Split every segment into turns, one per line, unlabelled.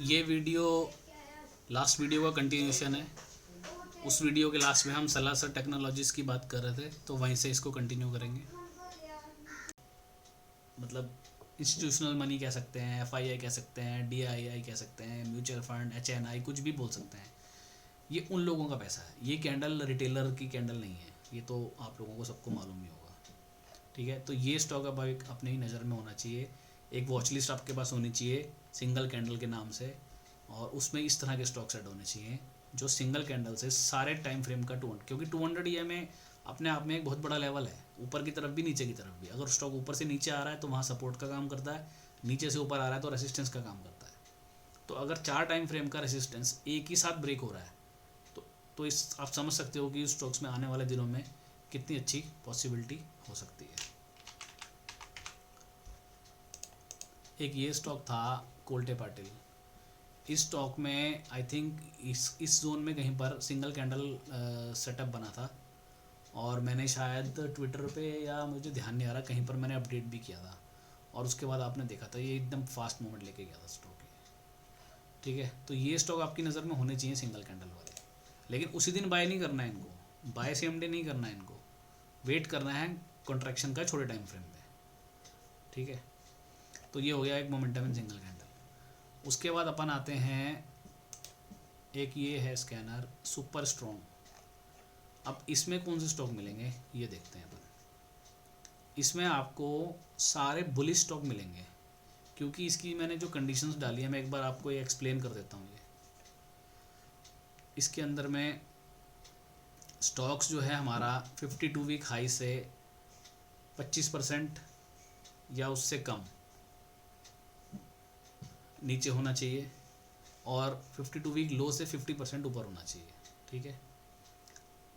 ये video last video का continuation है। उस वीडियो के लास्ट में हम सलासर टेक्नोलॉजीज़ की बात कर रहे थे, तो वहीं से इसको कंटिन्यू करेंगे। मतलब इंस्टीट्यूशनल मनी कह सकते हैं, FII कह सकते हैं, DII कह सकते हैं, म्यूचुअल फंड, HNI, कुछ भी बोल सकते हैं। ये उन लोगों का पैसा है। ये कैंडल रिटेलर की कैंडल नहीं है, ये तो आप लोगों को सबको मालूम ही होगा। ठीक है, तो ये स्टॉक अब एक अपने ही नज़र में होना चाहिए। एक वॉच लिस्ट आपके पास होनी चाहिए सिंगल कैंडल के नाम से, और उसमें इस तरह के स्टॉक सेट होने चाहिए जो सिंगल कैंडल से सारे टाइम फ्रेम का 200, क्योंकि 200 EMA अपने आप में एक बहुत बड़ा लेवल है, ऊपर की तरफ भी नीचे की तरफ भी। अगर स्टॉक ऊपर से नीचे आ रहा है तो वहाँ सपोर्ट का काम करता है, नीचे से ऊपर आ रहा है तो रेसिस्टेंस का काम करता है। तो अगर 4 टाइम फ्रेम का रेसिस्टेंस एक ही साथ ब्रेक हो रहा है तो इस आप समझ सकते हो कि स्टॉक्स में आने वाले दिनों में कितनी अच्छी पॉसिबिलिटी हो सकती है। एक ये स्टॉक था कोल्टे पाटिल। इस स्टॉक में आई थिंक इस जोन में कहीं पर सिंगल कैंडल सेटअप बना था, और मैंने शायद ट्विटर पे, या मुझे ध्यान नहीं आ रहा, कहीं पर मैंने अपडेट भी किया था, और उसके बाद आपने देखा था ये एकदम फास्ट मूवमेंट लेके गया था स्टॉक। ठीक है, तो ये स्टॉक आपकी नज़र में होने चाहिए सिंगल कैंडल वाले। लेकिन उसी दिन बाय नहीं करना है इनको, बाय सेम डे नहीं करना है इनको, वेट करना है कॉन्ट्रैक्शन का छोटे टाइम फ्रेम में। ठीक है, तो ये हो गया एक मोमेंटम इन सिंगल कैंडल। उसके बाद अपन आते हैं, एक ये है स्कैनर सुपर स्ट्रॉन्ग। अब इसमें कौन से स्टॉक मिलेंगे ये देखते हैं अपन। इसमें आपको सारे बुलिश स्टॉक मिलेंगे, क्योंकि इसकी मैंने जो कंडीशंस डाली है मैं एक बार आपको ये एक्सप्लेन कर देता हूँ। ये इसके अंदर में स्टॉक्स जो है हमारा 52 वीक हाई से 25% या उससे कम नीचे होना चाहिए, और 52 वीक लो से 50% ऊपर होना चाहिए। ठीक है,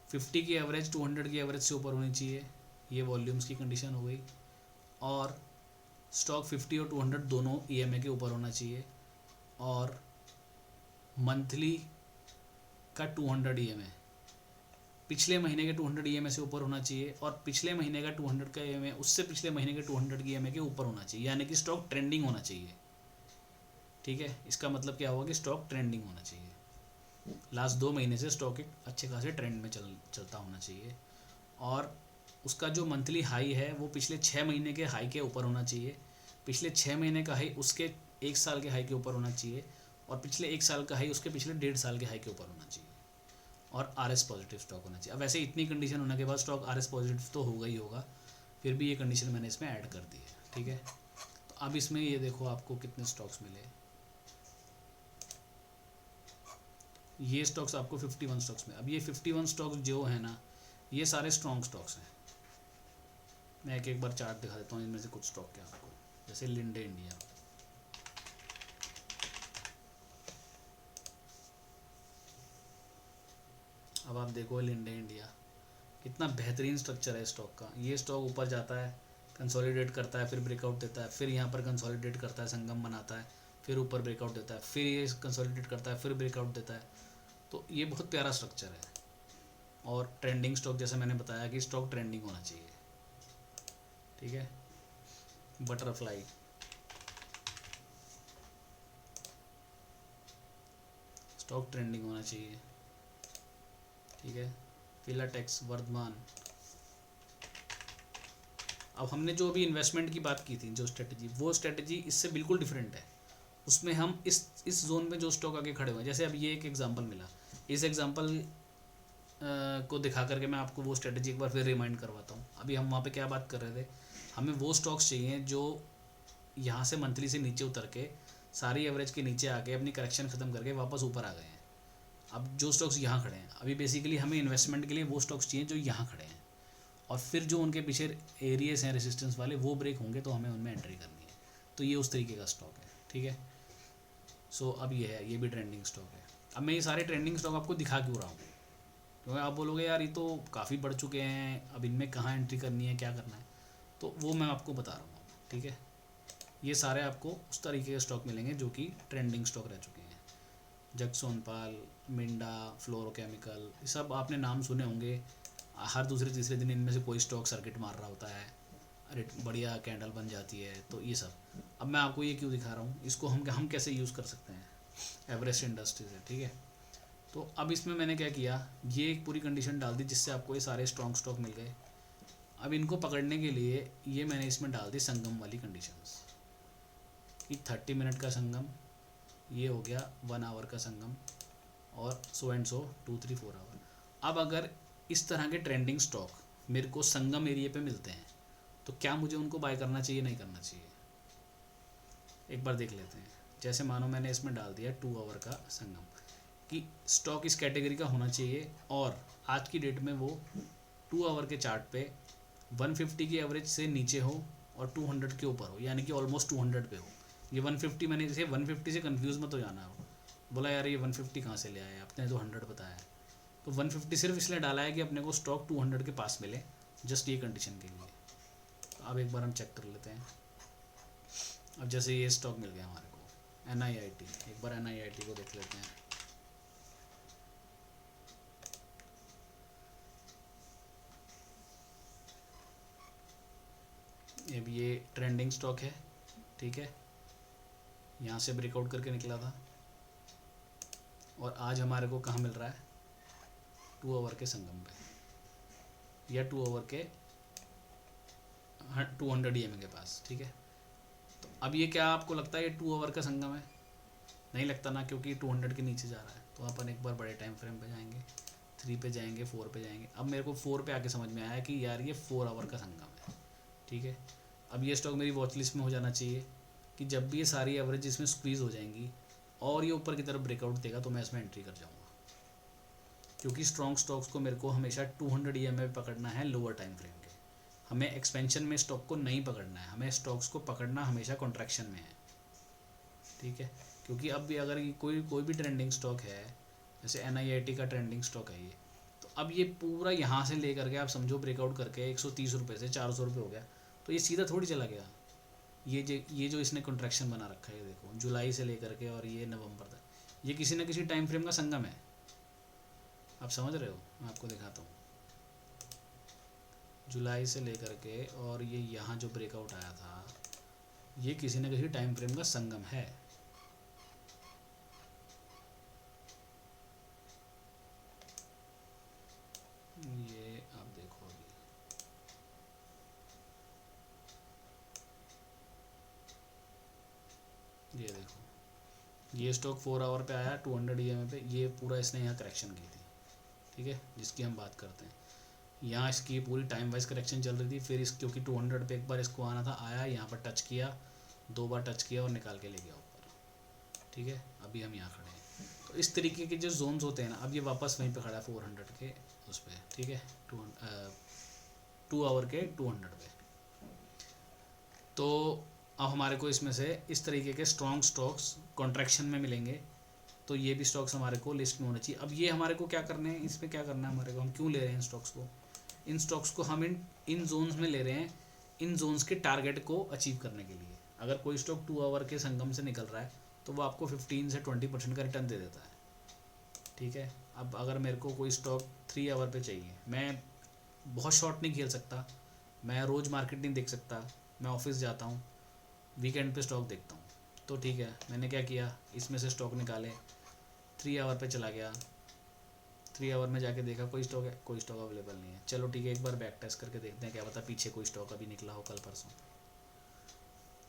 50 की एवरेज 200 की एवरेज से ऊपर होनी चाहिए, ये वॉल्यूम्स की कंडीशन हो गई। और स्टॉक 50 और 200 दोनों EMA के ऊपर होना चाहिए, और मंथली का 200 EMA पिछले महीने के 200 EMA से ऊपर होना चाहिए, और पिछले महीने का 200 का EMA उससे पिछले महीने के 200 की EMA के ऊपर होना चाहिए, यानी कि स्टॉक ट्रेंडिंग होना चाहिए। ठीक है, इसका मतलब क्या होगा कि स्टॉक ट्रेंडिंग होना चाहिए, लास्ट 2 महीने से स्टॉक एक अच्छे खासे ट्रेंड में चलता होना चाहिए, और उसका जो मंथली हाई है वो पिछले 6 महीने के हाई के ऊपर होना चाहिए, पिछले 6 महीने का हाई उसके 1 साल के हाई के ऊपर होना चाहिए, और पिछले 1 साल का हाई उसके पिछले 1.5 साल के हाई के ऊपर होना चाहिए, और RS पॉजिटिव स्टॉक होना चाहिए। अब वैसे इतनी कंडीशन होने के बाद स्टॉक RS पॉजिटिव तो होगा ही होगा, फिर भी ये कंडीशन मैंने इसमें ऐड कर दी है। ठीक है, तो अब इसमें ये देखो आपको कितने स्टॉक्स मिले। ये स्टॉक्स आपको 51 स्टॉक्स में। अब ये 51 स्टॉक्स जो है ना, ये सारे स्ट्रॉन्ग स्टॉक्स हैं। मैं एक एक बार चार्ट दिखा देता हूँ इनमें से कुछ स्टॉक के आपको, जैसे लिंडे इंडिया। अब आप देखो लिंडे इंडिया, कितना बेहतरीन स्ट्रक्चर है स्टॉक का। ये स्टॉक ऊपर जाता है, कंसोलिडेट करता है, फिर ब्रेकआउट देता है, फिर यहाँ पर कंसोलिडेट करता है, संगम बनाता है, फिर ऊपर ब्रेकआउट देता है, फिर ये कंसोलिडेट करता है, फिर ब्रेकआउट देता है। तो ये बहुत प्यारा स्ट्रक्चर है, और ट्रेंडिंग स्टॉक जैसे मैंने बताया कि स्टॉक ट्रेंडिंग होना चाहिए। ठीक है, बटरफ्लाई, स्टॉक ट्रेंडिंग होना चाहिए। ठीक है, फिलाटेक्स, वर्धमान। अब हमने जो अभी इन्वेस्टमेंट की बात की थी, जो स्ट्रेटजी, वो स्ट्रेटजी इससे बिल्कुल डिफरेंट है। उसमें हम इस जोन में जो स्टॉक आगे खड़े हुए हैं, जैसे अब ये एक एग्जांपल मिला, इस एग्जांपल को दिखा करके मैं आपको वो स्ट्रेटजी एक बार फिर रिमाइंड करवाता हूँ। अभी हम वहाँ पे क्या बात कर रहे थे, हमें वो स्टॉक्स चाहिए जो यहाँ से मंथली से नीचे उतर के सारी एवरेज के नीचे आके अपनी करेक्शन ख़त्म करके वापस ऊपर आ गए हैं। अब जो स्टॉक्स यहाँ खड़े हैं, अभी बेसिकली हमें इन्वेस्टमेंट के लिए वो स्टॉक्स चाहिए जो यहाँ खड़े हैं, और फिर जो उनके पीछे एरियाज हैं रेजिस्टेंस वाले, वो ब्रेक होंगे तो हमें उनमें एंट्री करनी है। तो ये उस तरीके का स्टॉक है। ठीक है, सो अब ये है, ये भी ट्रेंडिंग स्टॉक है। अब मैं ये सारे ट्रेंडिंग स्टॉक आपको दिखा क्यों रहा हूँ, क्योंकि आप बोलोगे यार ये तो काफ़ी बढ़ चुके हैं, अब इनमें कहाँ एंट्री करनी है, क्या करना है, तो वो मैं आपको बता रहा हूँ। ठीक है, ये सारे आपको उस तरीके के स्टॉक मिलेंगे जो कि ट्रेंडिंग स्टॉक रह चुके हैं। जगसोनपाल, मिंडा, फ्लोरोकेमिकल, ये सब आपने नाम सुने होंगे। हर दूसरे तीसरे दिन इनमें से कोई स्टॉक सर्किट मार रहा होता है, अरे बढ़िया कैंडल बन जाती है। तो ये सब अब मैं आपको ये क्यों दिखा रहा हूँ, इसको हम कैसे यूज़ कर सकते हैं। एवरेस्ट इंडस्ट्रीज है, ठीक है। तो अब इसमें मैंने क्या किया, ये एक पूरी कंडीशन डाल दी जिससे आपको ये सारे स्ट्रॉन्ग स्टॉक मिल गए। अब इनको पकड़ने के लिए ये मैंने इसमें डाल दी संगम वाली कंडीशंस कि 30 मिनट का संगम, ये हो गया 1 आवर का संगम, और सो एंड सो 2 3 4 आवर। अब अगर इस तरह के ट्रेंडिंग स्टॉक मेरे को संगम एरिया पे मिलते हैं तो क्या मुझे उनको बाय करना चाहिए, नहीं करना चाहिए, एक बार देख लेते हैं। जैसे मानो मैंने इसमें डाल दिया 2 आवर का संगम कि स्टॉक इस कैटेगरी का होना चाहिए और आज की डेट में वो 2 आवर के चार्ट पे 150 की एवरेज से नीचे हो और 200 के ऊपर हो, यानी कि ऑलमोस्ट 200 पे हो। ये 150 मैंने जैसे 150 से कंफ्यूज मत हो जाना हो, बोला यार ये 150 कहाँ से ले आया, आपने तो 100 बताया है। तो 150 सिर्फ इसलिए डाला है कि अपने को स्टॉक 200 के पास मिले, जस्ट ये कंडीशन के लिए। तो अब एक बार हम चेक कर लेते हैं। अब जैसे ये स्टॉक मिल गया हमारे को NIIT, एक बार NIIT को देख लेते हैं। अब ये ट्रेंडिंग स्टॉक है, ठीक है, यहाँ से ब्रेकआउट करके निकला था और आज हमारे को कहाँ मिल रहा है, 2 आवर के संगम पे या 2 आवर के 200 EM के पास, ठीक है। तो अब ये क्या आपको लगता है ये 2 आवर का संगम है? नहीं लगता ना, क्योंकि 200 के नीचे जा रहा है। तो अपन एक बार बड़े टाइम फ्रेम पे जाएंगे, 3 पे जाएंगे, 4 पे जाएंगे। अब मेरे को 4 पे आके समझ में आया कि यार ये 4 आवर का संगम है, ठीक है। अब ये स्टॉक मेरी वॉच लिस्ट में हो जाना चाहिए कि जब भी ये सारी एवरेज इसमें स्क्वीज़ हो जाएंगी और ये ऊपर की तरफ ब्रेकआउट देगा तो मैं इसमें एंट्री कर जाऊँगा, क्योंकि स्ट्रॉन्ग स्टॉक्स को मेरे को हमेशा 200 EM में पकड़ना है लोअर टाइम फ्रेम के। हमें एक्सपेंशन में स्टॉक को नहीं पकड़ना है, हमें स्टॉक्स को पकड़ना हमेशा कॉन्ट्रैक्शन में है, ठीक है। क्योंकि अब भी अगर कोई भी ट्रेंडिंग स्टॉक है, जैसे NIIT का ट्रेंडिंग स्टॉक है ये, तो अब ये पूरा यहाँ से लेकर के आप समझो ब्रेकआउट करके 130 रुपये से 400 रुपये हो गया, तो ये सीधा थोड़ी चला गया। ये जो इसने कॉन्ट्रैक्शन बना रखा है, ये देखो जुलाई से लेकर के और ये नवंबर तक, ये किसी न किसी टाइम फ्रेम का संगम है। आप समझ रहे हो, मैं आपको दिखाता हूँ। जुलाई से लेकर के और ये यहाँ जो ब्रेकआउट आया था, ये किसी न किसी टाइम फ्रेम का संगम है। ये आप देखो अभी, ये देखो ये स्टॉक 4 आवर पे आया 200 EM पे, ये पूरा इसने यहाँ करेक्शन की थी, ठीक है, जिसकी हम बात करते हैं। यहाँ इसकी पूरी टाइम वाइज करेक्शन चल रही थी, फिर इस क्योंकि 200 पे एक बार इसको आना था, आया यहाँ पर टच किया, 2 बार टच किया और निकाल के ले गया ऊपर, ठीक है। अभी हम यहाँ खड़े हैं। तो इस तरीके के जो जोन्स होते हैं ना, अब ये वापस वहीं पे खड़ा है 400 के उस पर, ठीक है, 2 आवर के 200 पे। तो अब हमारे को इसमें से इस तरीके के स्ट्रॉन्ग स्टॉक्स कॉन्ट्रैक्शन में मिलेंगे, तो ये भी स्टॉक्स हमारे को लिस्ट में होने चाहिए। अब ये हमारे को क्या करने हैं, इसमें क्या करना है हमारे को, हम क्यों ले रहे हैं इन स्टॉक्स को, इन स्टॉक्स को हम इन जोन्स में ले रहे हैं, इन जोन्स के टारगेट को अचीव करने के लिए। अगर कोई स्टॉक 2 आवर के संगम से निकल रहा है तो वो आपको 15 से 20% का रिटर्न दे देता है, ठीक है। अब अगर मेरे को कोई स्टॉक 3 आवर पे चाहिए, मैं बहुत शॉर्ट नहीं खेल सकता, मैं रोज़ मार्केट नहीं देख सकता, मैं ऑफिस जाता हूँ, वीकेंड पे स्टॉक देखता हूँ, तो ठीक है, मैंने क्या किया, इसमें से स्टॉक निकाले, 3 आवर पे चला गया, 3 आवर में जाके देखा कोई स्टॉक है, कोई स्टॉक अवेलेबल नहीं है, चलो ठीक है, एक बार बैक टेस्ट करके देखते हैं, क्या पता पीछे कोई स्टॉक अभी निकला हो कल परसों।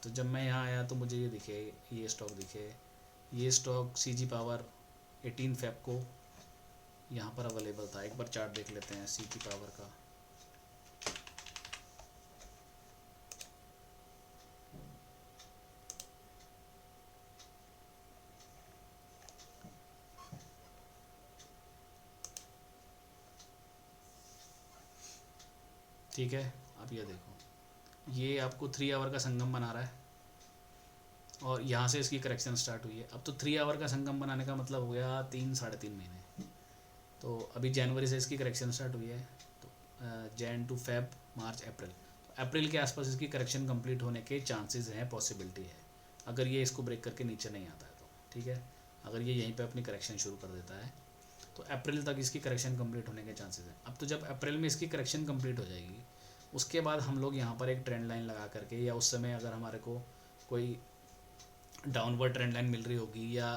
तो जब मैं यहाँ आया तो मुझे ये दिखे, ये स्टॉक दिखे, ये स्टॉक CG पावर 18 Feb को यहाँ पर अवेलेबल था। एक बार चार्ट देख लेते हैं CG पावर का। ठीक है, अब ये देखो, ये आपको 3 आवर का संगम बना रहा है और यहाँ से इसकी करेक्शन स्टार्ट हुई है। अब तो 3 आवर का संगम बनाने का मतलब हो गया 3 साढ़े 3 महीने। तो अभी जनवरी से इसकी करेक्शन स्टार्ट हुई है, तो जैन टू फेब मार्च अप्रैल, अप्रैल के आसपास इसकी करेक्शन कंप्लीट होने के चांसेस हैं, पॉसिबिलिटी है, अगर ये इसको ब्रेक करके नीचे नहीं आता है तो, ठीक है। अगर ये यहीं पे अपनी करेक्शन शुरू कर देता है तो अप्रैल तक इसकी करेक्शन कंप्लीट होने के चांसेस हैं। अब तो जब अप्रैल में इसकी करेक्शन कंप्लीट हो जाएगी, उसके बाद हम लोग यहाँ पर एक ट्रेंड लाइन लगा करके, या उस समय अगर हमारे को कोई डाउनवर्ड ट्रेंड लाइन मिल रही होगी या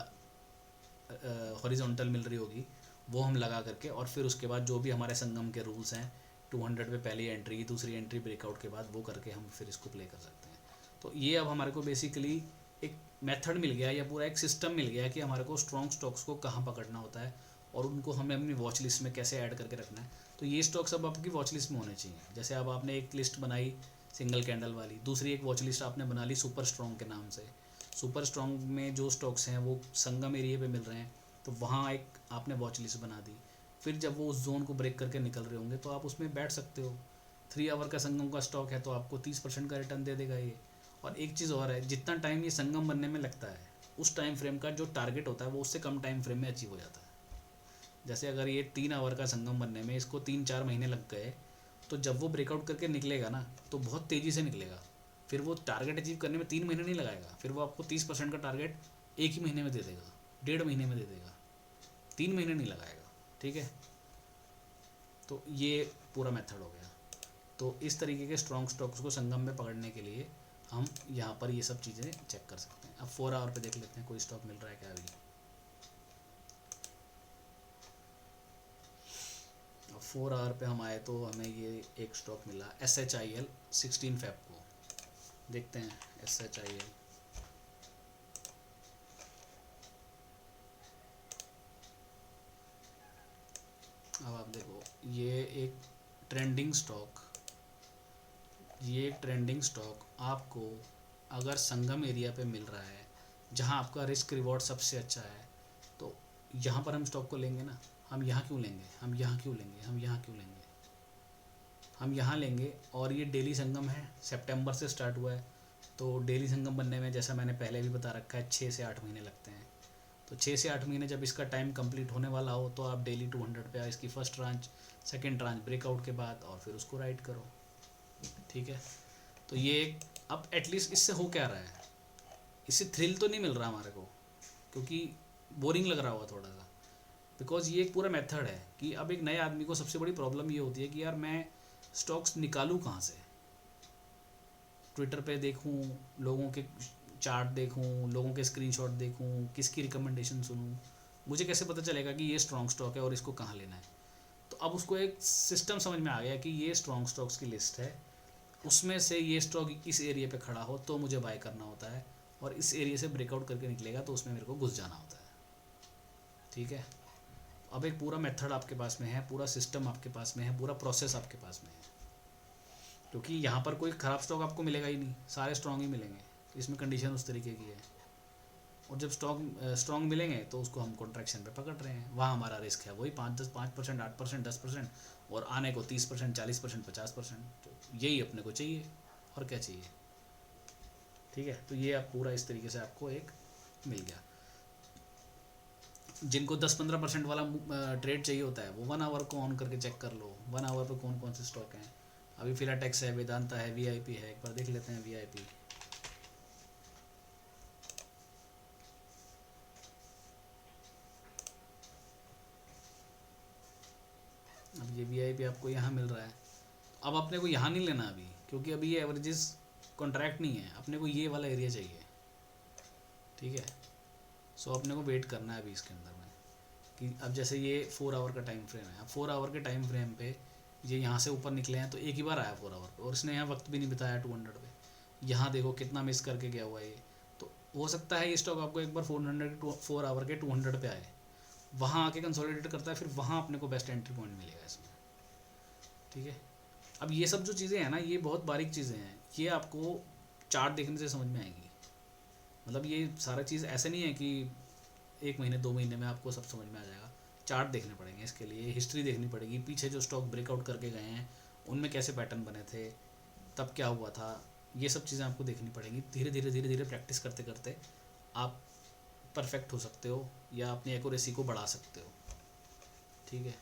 हॉरिजॉन्टल मिल रही होगी वो हम लगा करके, और फिर उसके बाद जो भी हमारे संगम के रूल्स हैं 200 पे पहली एंट्री, दूसरी एंट्री ब्रेकआउट के बाद, वो करके हम फिर इसको प्ले कर सकते हैं। तो ये अब हमारे को बेसिकली एक मेथड मिल गया या पूरा एक सिस्टम मिल गया कि हमारे को स्ट्रॉन्ग स्टॉक्स को कहाँ पकड़ना होता है और उनको हमें अपनी वॉच लिस्ट में कैसे ऐड करके रखना है। तो ये स्टॉक्स अब आपकी वॉच लिस्ट में होने चाहिए। जैसे अब आपने एक लिस्ट बनाई सिंगल कैंडल वाली, दूसरी एक वॉच लिस्ट आपने बना ली सुपर स्ट्रॉन्ग के नाम से। सुपर स्ट्रॉन्ग में जो स्टॉक्स हैं वो संगम एरिया पे मिल रहे हैं, तो वहाँ एक आपने वॉच लिस्ट बना दी। फिर जब वो उस जोन को ब्रेक करके निकल रहे होंगे तो आप उसमें बैठ सकते हो। 3 आवर का संगम का स्टॉक है तो आपको 30% का रिटर्न दे देगा ये। और एक चीज़ और है, जितना टाइम ये संगम बनने में लगता है उस टाइम फ्रेम का जो टारगेट होता है वो उससे कम टाइम फ्रेम में अचीव हो जाता है। जैसे अगर ये 3 आवर का संगम बनने में इसको 3-4 महीने लग गए, तो जब वो ब्रेकआउट करके निकलेगा ना तो बहुत तेज़ी से निकलेगा। फिर वो टारगेट अचीव करने में 3 महीने नहीं लगाएगा, फिर वो आपको 30% का टारगेट 1 ही महीने में दे देगा, 1.5 महीने में दे देगा, 3 महीने नहीं लगाएगा। ठीक है, तो ये पूरा मेथड हो गया। तो इस तरीके के स्ट्रॉन्ग स्टॉक्स को संगम में पकड़ने के लिए हम यहाँ पर ये सब चीज़ें चेक कर सकते हैं। अब 4 आवर पे देख लेते हैं कोई स्टॉक मिल रहा है क्या अभी। अब 4 आवर पे हम आए तो हमें ये एक स्टॉक मिला SHIL 16 Feb को। देखते हैं SHIL। अब आप देखो ये एक ट्रेंडिंग स्टॉक, ये एक ट्रेंडिंग स्टॉक आपको अगर संगम एरिया पे मिल रहा है जहां आपका रिस्क रिवॉर्ड सबसे अच्छा है, तो यहाँ पर हम स्टॉक को लेंगे ना। हम यहाँ क्यों लेंगे, हम यहाँ क्यों लेंगे, हम यहाँ क्यों लेंगे, हम यहाँ लेंगे। और ये डेली संगम है, सितंबर से स्टार्ट हुआ है, तो डेली संगम बनने में जैसा मैंने पहले भी बता रखा है 6 से 8 महीने लगते हैं। तो 6 से 8 महीने जब इसका टाइम कंप्लीट होने वाला हो तो आप डेली 200 पे इसकी first tranche second tranche breakout के बाद और फिर उसको राइड करो। ठीक है, तो ये एक अब एटलीस्ट इससे हो क्या रहा है, इससे थ्रिल तो नहीं मिल रहा हमारे को, क्योंकि बोरिंग लग रहा होगा थोड़ा सा। बिकॉज ये एक पूरा मेथड है कि अब एक नए आदमी को सबसे बड़ी प्रॉब्लम ये होती है कि यार मैं स्टॉक्स निकालूं कहाँ से, ट्विटर पे देखूं, लोगों के चार्ट देखूं, लोगों के स्क्रीनशॉट देखूं, किसकी रिकमेंडेशन सुनूं, मुझे कैसे पता चलेगा कि ये स्ट्रॉन्ग स्टॉक है और इसको कहाँ लेना है। तो अब उसको एक सिस्टम समझ में आ गया कि ये स्ट्रॉन्ग स्टॉक्स की लिस्ट है, उसमें से ये स्टॉक इस एरिया पे खड़ा हो तो मुझे बाय करना होता है, और इस एरिया से ब्रेकआउट करके निकलेगा तो उसमें मेरे को घुस जाना होता है। ठीक है, अब एक पूरा मेथड आपके पास में है, पूरा सिस्टम आपके पास में है, पूरा प्रोसेस आपके पास में है, क्योंकि यहाँ पर कोई ख़राब स्टॉक आपको मिलेगा ही नहीं, सारे स्ट्रॉन्ग ही मिलेंगे। इसमें कंडीशन उस तरीके की है, और जब स्ट्रॉन्ग मिलेंगे तो उसको हम कॉन्ट्रैक्शन पे पकड़ रहे हैं, वहाँ हमारा रिस्क है वही 5%, 8%, 10%, और आने को 30%, 40%, 50%। तो यही अपने को चाहिए, और क्या चाहिए। ठीक है, तो ये आप पूरा इस तरीके से आपको एक मिल गया। जिनको 10-15% वाला ट्रेड चाहिए होता है वो 1 आवर को ऑन करके चेक कर लो, 1 आवर पे कौन कौन से स्टॉक हैं। अभी फिलाटेक्स है, वेदांता है, VIP है, एक बार देख लेते हैं VIP। अब ये VIP आपको यहाँ मिल रहा है। अब अपने को यहाँ नहीं लेना अभी, क्योंकि अभी ये एवरेजेस कॉन्ट्रैक्ट नहीं है, अपने को ये वाला एरिया चाहिए। ठीक है, सो अपने को वेट करना है अभी इसके अंदर में कि अब जैसे ये 4 आवर का टाइम फ्रेम है, अब 4 आवर के टाइम फ्रेम पे ये यहाँ से ऊपर निकले हैं तो एक ही बार आया 4 आवर पे, और इसने यहाँ वक्त भी नहीं बिताया 200 पे। यहाँ देखो कितना मिस करके गया हुआ है ये। तो हो सकता है ये स्टॉक आपको एक बार 4 आवर के 200 पे आए, वहाँ आके कंसोलिडेट करता है, फिर वहाँ अपने को बेस्ट एंट्री पॉइंट मिलेगा इसमें। ठीक है, अब ये सब जो चीज़ें हैं ना, ये बहुत बारीक चीज़ें हैं, ये आपको चार्ट देखने से समझ में आएंगी। मतलब ये सारा चीज़ ऐसे नहीं है कि 1 महीने 2 महीने में आपको सब समझ में आ जाएगा। चार्ट देखने पड़ेंगे इसके लिए, हिस्ट्री देखनी पड़ेगी, पीछे जो स्टॉक ब्रेकआउट करके गए हैं उनमें कैसे पैटर्न बने थे, तब क्या हुआ था, ये सब चीज़ें आपको देखनी पड़ेंगी। धीरे धीरे धीरे धीरे प्रैक्टिस करते करते आप परफेक्ट हो सकते हो या अपनी एक्यूरेसी को बढ़ा सकते हो। ठीक है,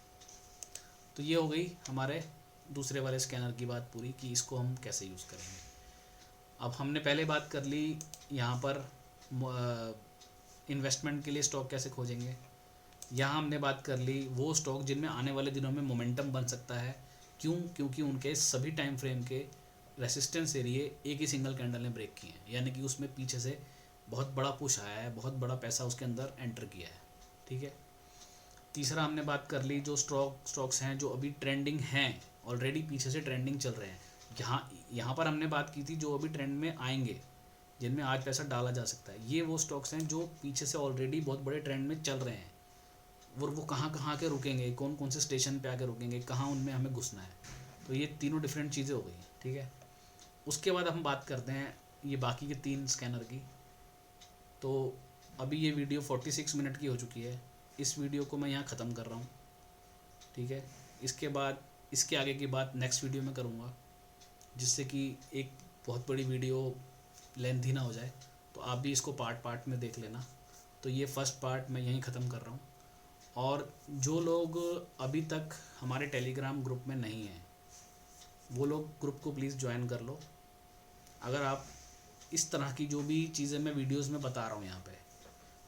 तो ये हो गई हमारे दूसरे वाले स्कैनर की बात पूरी कि इसको हम कैसे यूज़ करेंगे। अब हमने पहले बात कर ली यहाँ पर इन्वेस्टमेंट के लिए स्टॉक कैसे खोजेंगे। यहाँ हमने बात कर ली वो स्टॉक जिनमें आने वाले दिनों में मोमेंटम बन सकता है। क्यों? क्योंकि उनके सभी टाइम फ्रेम के रेसिस्टेंस एरिए एक ही सिंगल कैंडल ने ब्रेक किए हैं, यानी कि उसमें पीछे से बहुत बड़ा पुश आया है, बहुत बड़ा पैसा उसके अंदर एंटर किया है। ठीक है। तीसरा हमने बात कर ली जो स्टॉक्स हैं जो अभी ट्रेंडिंग हैं, ऑलरेडी पीछे से ट्रेंडिंग चल रहे हैं। यहाँ पर हमने बात की थी जो अभी ट्रेंड में आएंगे, जिनमें आज पैसा डाला जा सकता है। ये वो स्टॉक्स हैं जो पीछे से ऑलरेडी बहुत बड़े ट्रेंड में चल रहे हैं, और वो कहाँ कहाँ के रुकेंगे, कौन कौन से स्टेशन पे आके रुकेंगे, कहाँ उनमें हमें घुसना है। तो ये तीनों डिफरेंट चीज़ें हो गई, ठीक है। उसके बाद हम बात करते हैं ये बाकी के 3 स्कैनर की। तो अभी ये वीडियो 46 मिनट की हो चुकी है, इस वीडियो को मैं यहाँ ख़त्म कर रहा हूँ, ठीक है। इसके बाद इसके आगे की बात नेक्स्ट वीडियो में करूँगा, जिससे कि एक बहुत बड़ी वीडियो लेंथी ना हो जाए। तो आप भी इसको पार्ट पार्ट में देख लेना। तो ये फर्स्ट पार्ट मैं यहीं ख़त्म कर रहा हूँ। और जो लोग अभी तक हमारे टेलीग्राम ग्रुप में नहीं हैं, वो लोग ग्रुप को प्लीज़ ज्वाइन कर लो। अगर आप इस तरह की जो भी चीज़ें मैं वीडियोस में बता रहा हूँ यहाँ पे,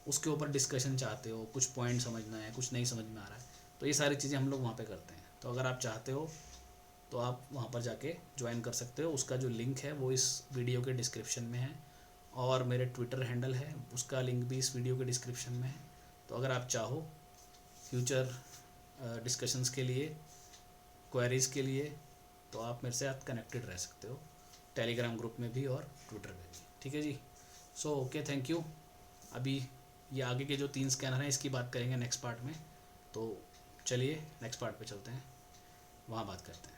उसके ऊपर डिस्कशन चाहते हो, कुछ पॉइंट समझना है, कुछ नहीं समझ में आ रहा है, तो ये सारी चीज़ें हम लोग वहाँ पे करते हैं। तो अगर आप चाहते हो तो आप वहाँ पर जाके ज्वाइन कर सकते हो। उसका जो लिंक है वो इस वीडियो के डिस्क्रिप्शन में है, और मेरे ट्विटर हैंडल है उसका लिंक भी इस वीडियो के डिस्क्रिप्शन में है। तो अगर आप चाहो फ्यूचर डिस्कशंस के लिए, क्वेरीज़ के लिए, तो आप मेरे से कनेक्टेड रह सकते हो, टेलीग्राम ग्रुप में भी और ट्विटर पे भी, ठीक है जी। So okay, thank you. अभी ये आगे के जो 3 स्कैनर हैं इसकी बात करेंगे नेक्स्ट पार्ट में। तो चलिए नेक्स्ट पार्ट पे चलते हैं, वहाँ बात करते हैं।